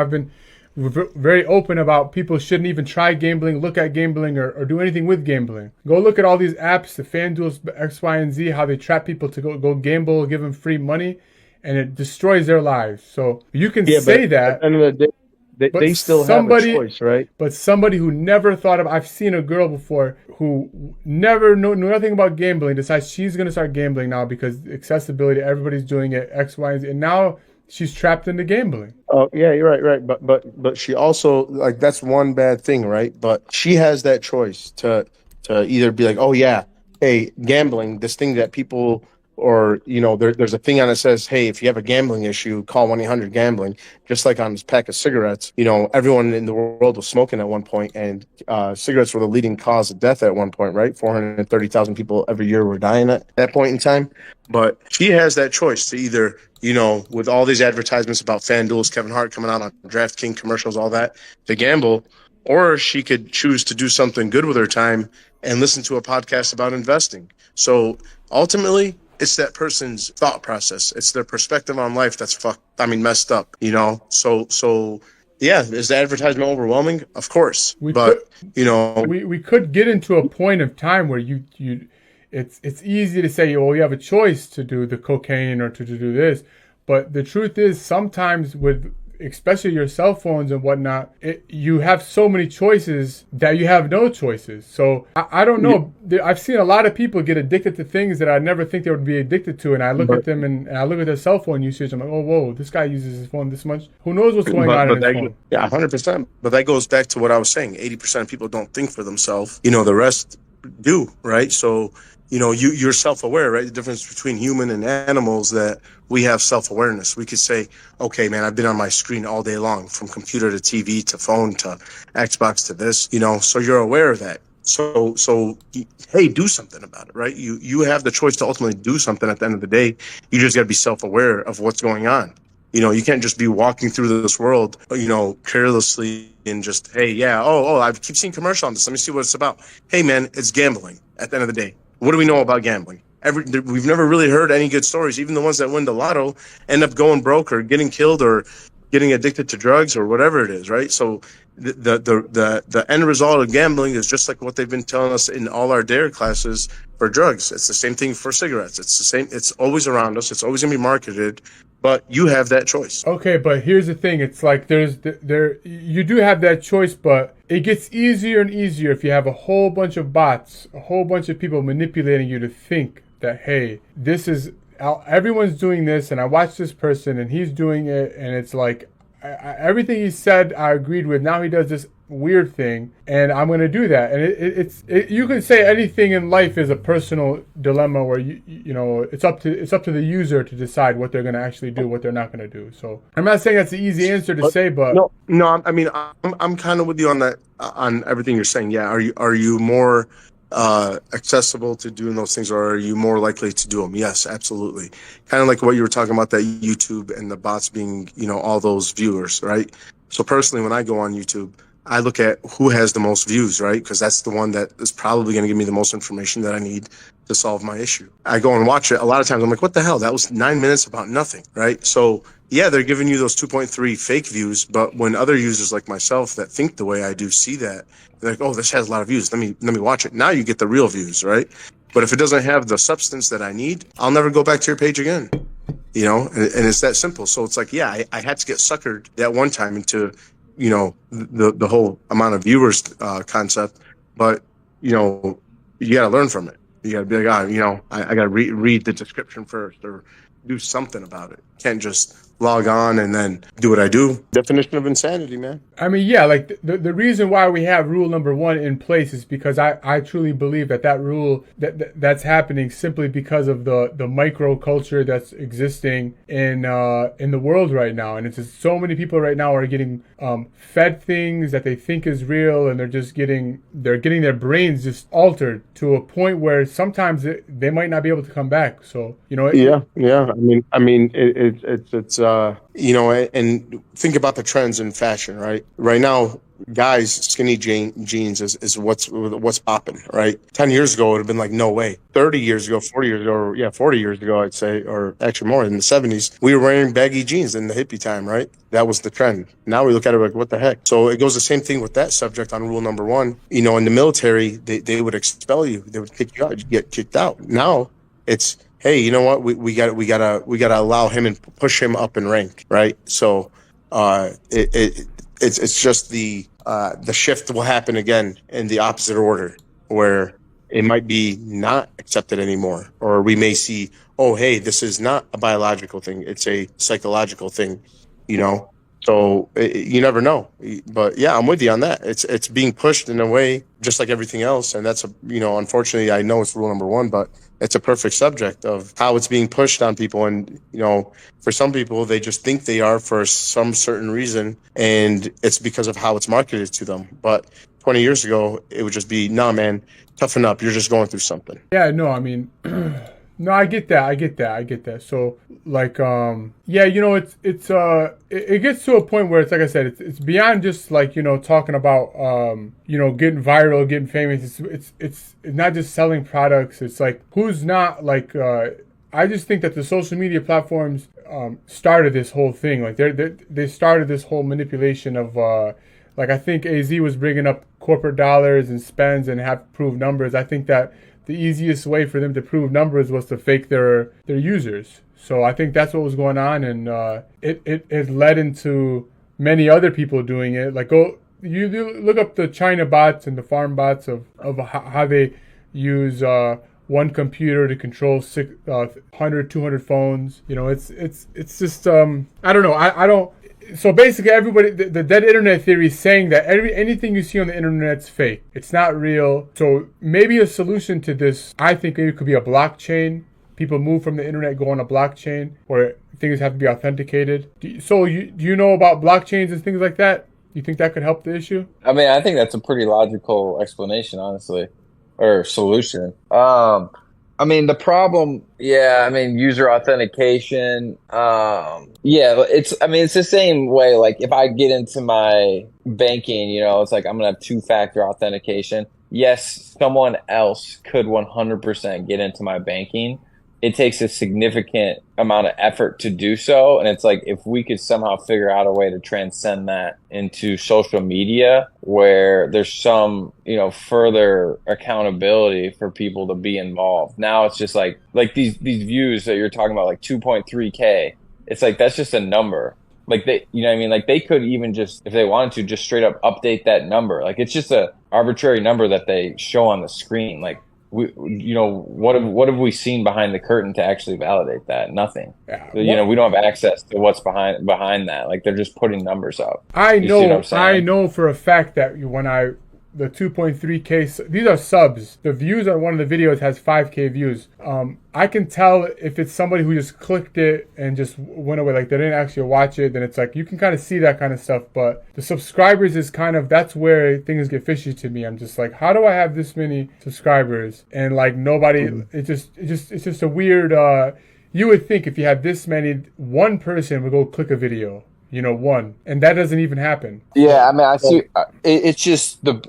I've been very open about people shouldn't even try gambling, look at gambling, or do anything with gambling. Go look at all these apps, the FanDuel's X, Y, and Z, how they trap people to go gamble, give them free money, and it destroys their lives. So you can Yeah, but say at the that, end of the day, but they still have a somebody, choice, right? who never thought of, I've seen a girl before who never knew nothing about gambling decides she's going to start gambling now because accessibility, everybody's doing it, X, Y, and Z, and now she's trapped into gambling. Oh yeah, you're right, right. But she also, like, that's one bad thing, right? But she has that choice to either be like, oh yeah, hey, gambling, this thing that people, or there's a thing on it says, hey, if you have a gambling issue, call 1-800-GAMBLING. Just like on this pack of cigarettes, everyone in the world was smoking at one point, and cigarettes were the leading cause of death at one point, right? 430,000 people every year were dying at that point in time. But she has that choice to either, with all these advertisements about FanDuel's Kevin Hart coming out on DraftKings commercials, all that, to gamble, or she could choose to do something good with her time and listen to a podcast about investing. So ultimately, it's that person's thought process. It's their perspective on life that's messed up, So yeah, is the advertisement overwhelming? Of course. We could But, you know, we could get into a point of time where you it's easy to say, well, you have a choice to do the cocaine or to do this, but the truth is sometimes with especially your cell phones and whatnot, you have so many choices that you have no choices. So I don't know. I've seen a lot of people get addicted to things that I never think they would be addicted to, and I look at them and I look at their cell phone usage. I'm like, oh, whoa, this guy uses his phone this much. Who knows what's going on in his phone? Yeah, 100%. But that goes back to what I was saying. 80% of people don't think for themselves. The rest do, right? So, you're self-aware, right? The difference between human and animals, that we have self-awareness. We could say, okay, man, I've been on my screen all day long, from computer to TV to phone to Xbox to this, so you're aware of that. So, hey, do something about it, right? You have the choice to ultimately do something at the end of the day. You just got to be self-aware of what's going on. You can't just be walking through this world, carelessly and just, hey, yeah, I keep seeing commercial on this. Let me see what it's about. Hey, man, it's gambling at the end of the day. What do we know about gambling? We've never really heard any good stories. Even the ones that win the lotto end up going broke or getting killed or getting addicted to drugs or whatever it is, right? So the end result of gambling is just like what they've been telling us in all our DARE classes for drugs. It's the same thing for cigarettes. It's the same. It's always around us. It's always going to be marketed, but you have that choice. Okay, but here's the thing. It's like you do have that choice, but it gets easier and easier if you have a whole bunch of bots, a whole bunch of people manipulating you to think that, hey, this is everyone's doing this, and I watched this person and he's doing it, and it's like everything he said I agreed with. Now he does this weird thing, and I'm going to do that. And it's you can say anything in life is a personal dilemma where it's up to the user to decide what they're going to actually do, what they're not going to do. So I'm not saying that's the easy answer to say, but no, I mean, I'm kind of with you on that, on everything you're saying. Yeah, are you more accessible to doing those things, or are you more likely to do them? Yes, absolutely. Kind of like what you were talking about, that YouTube and the bots being, all those viewers, right? So personally, when I go on YouTube, I look at who has the most views, right? Because that's the one that is probably going to give me the most information that I need to solve my issue. I go and watch it. A lot of times I'm like, what the hell? That was 9 minutes about nothing, right? So yeah, they're giving you those 2.3 fake views, but when other users like myself that think the way I do see that, they're like, oh, this has a lot of views. Let me watch it. Now you get the real views, right? But if it doesn't have the substance that I need, I'll never go back to your page again. And it's that simple. So it's like, yeah, I had to get suckered that one time into, the whole amount of viewers concept, but you got to learn from it. You got to be like, I got to read the description first, or do something about it. Can't just log on and then do what I do. Definition of insanity, man. I mean, yeah, like the reason why we have rule number 1 in place is because I truly believe that rule that's happening simply because of the micro culture that's existing in the world right now, and it's just so many people right now are getting fed things that they think is real, and they're getting their brains just altered to a point where sometimes they might not be able to come back. So yeah. I mean, it's and think about the trends in fashion, right? Right now, guys, skinny jeans is what's popping, right? 10 years ago, it would have been like, no way. 30 years ago, 40 years ago, or, yeah, 40 years ago, I'd say, or actually more, in the 70s, we were wearing baggy jeans in the hippie time, right? That was the trend. Now we look at it like, what the heck? So it goes the same thing with that subject on rule number one. In the military, they would expel you. They would kick you out. You get kicked out. Now it's, hey, you know what? We gotta allow him and push him up in rank, right? So it's just the shift will happen again in the opposite order, where it might be not accepted anymore, or we may see, oh, hey, this is not a biological thing; it's a psychological thing, you know. So you never know, but yeah, I'm with you on that. It's being pushed in a way, just like everything else, and that's unfortunately, I know it's rule number one, but it's a perfect subject of how it's being pushed on people. And for some people, they just think they are for some certain reason, and it's because of how it's marketed to them. But 20 years ago, it would just be, nah, man, toughen up, you're just going through something. Yeah, no, I mean, no, I get that. So, like, yeah, it gets to a point where it's like I said, it's beyond just like talking about getting viral, getting famous. It's not just selling products. It's like, who's not like. I just think that the social media platforms started this whole thing. Like they started this whole manipulation of like, I think AZ was bringing up corporate dollars and spends and have proved numbers. I think that the easiest way for them to prove numbers was to fake their users. So I think that's what was going on, and it led into many other people doing it. Like, you look up the China bots and the farm bots of how they use one computer to control 100, 200 phones. It's just I don't know. I don't. So basically, everybody, the dead internet theory is saying that anything you see on the internet's fake. It's not real. So maybe a solution to this, I think, maybe it could be a blockchain. People move from the internet, go on a blockchain where things have to be authenticated. Do you know about blockchains and things like that? You think that could help the issue? I mean, I think that's a pretty logical explanation, honestly, or solution. I mean, the problem, yeah, I mean, user authentication. Yeah, it's the same way. Like, if I get into my banking, it's like I'm gonna have two-factor authentication. Yes, someone else could 100% get into my banking. It takes a significant amount of effort to do so. And it's like, if we could somehow figure out a way to transcend that into social media where there's some, further accountability for people to be involved. Now it's just like these views that you're talking about, like 2.3K. It's like, that's just a number. Like like they could even just, if they wanted to, just straight up update that number. Like, it's just a arbitrary number that they show on the screen. Like, what have we seen behind the curtain to actually validate that? Nothing. Yeah. We don't have access to what's behind that. Like, they're just putting numbers up. I know for a fact that the 2.3K, these are subs. The views on one of the videos has 5K views. I can tell if it's somebody who just clicked it and just went away, like they didn't actually watch it, then it's like, you can kind of see that kind of stuff. But the subscribers is that's where things get fishy to me. I'm just like, how do I have this many subscribers? And like, nobody, it's just a weird, you would think if you had this many, one person would go click a video. One, and that doesn't even happen. Yeah, I mean, I see. It's just they're in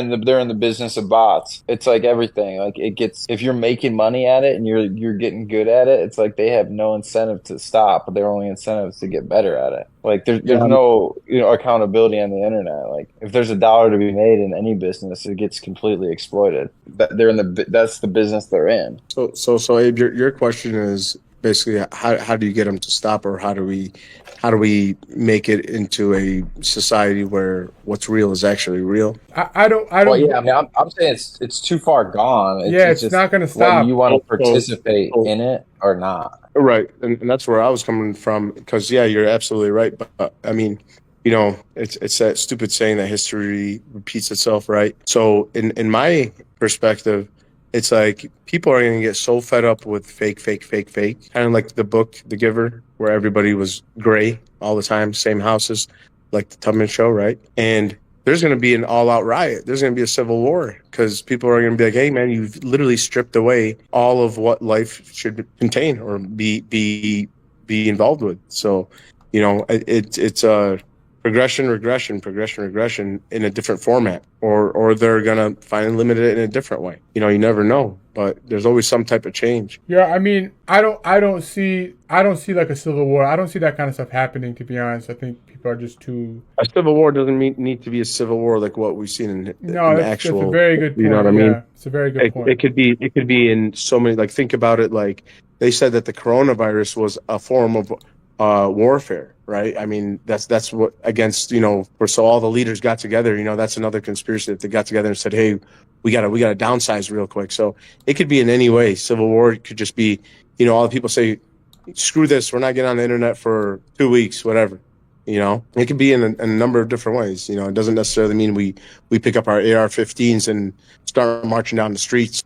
the business of bots. It's like everything. Like, if you're making money at it and you're getting good at it, it's like they have no incentive to stop. Their only incentive is to get better at it. Like, there's no accountability on the internet. Like, if there's $1 to be made in any business, it gets completely exploited. But that's the business they're in. So Abe, your question is basically, how do you get them to stop, or how do we make it into a society where what's real is actually real? I don't. Well, yeah, I mean, I'm saying it's too far gone. It's just not going to stop. Whether you want to participate in it or not. Right, and that's where I was coming from. Because yeah, you're absolutely right. But I mean, it's that stupid saying that history repeats itself, right? So in my perspective, it's like people are going to get so fed up with fake. Kind of like the book, The Giver, where everybody was gray all the time, same houses, like the Tubman Show, right? And there's going to be an all-out riot. There's going to be a civil war because people are going to be like, hey, man, you've literally stripped away all of what life should contain or be be involved with. So, you know, it's a progression, regression in a different format, or they're gonna finally limit it in a different way. You know, you never know, but there's always some type of change. Yeah, I mean, I don't see like a civil war. I don't see that kind of stuff happening. To be honest, I think people are just too. A civil war doesn't need to be a civil war like what we've seen No, in that's a actual. very good point. You know what I mean? Yeah, it's a very good point. It could be in so many. Like, think about it. Like, they said that the coronavirus was a form of warfare, right? I mean, that's what against, you know, so all the leaders got together. You know, that's another conspiracy that they got together and said, hey, we gotta downsize real quick. So it could be in any way. Civil war, it could just be, you know, all the people say, screw this, we're not getting on the internet for 2 weeks, whatever. You know, it could be in a number of different ways. You know, it doesn't necessarily mean we pick up our AR-15s and start marching down the streets.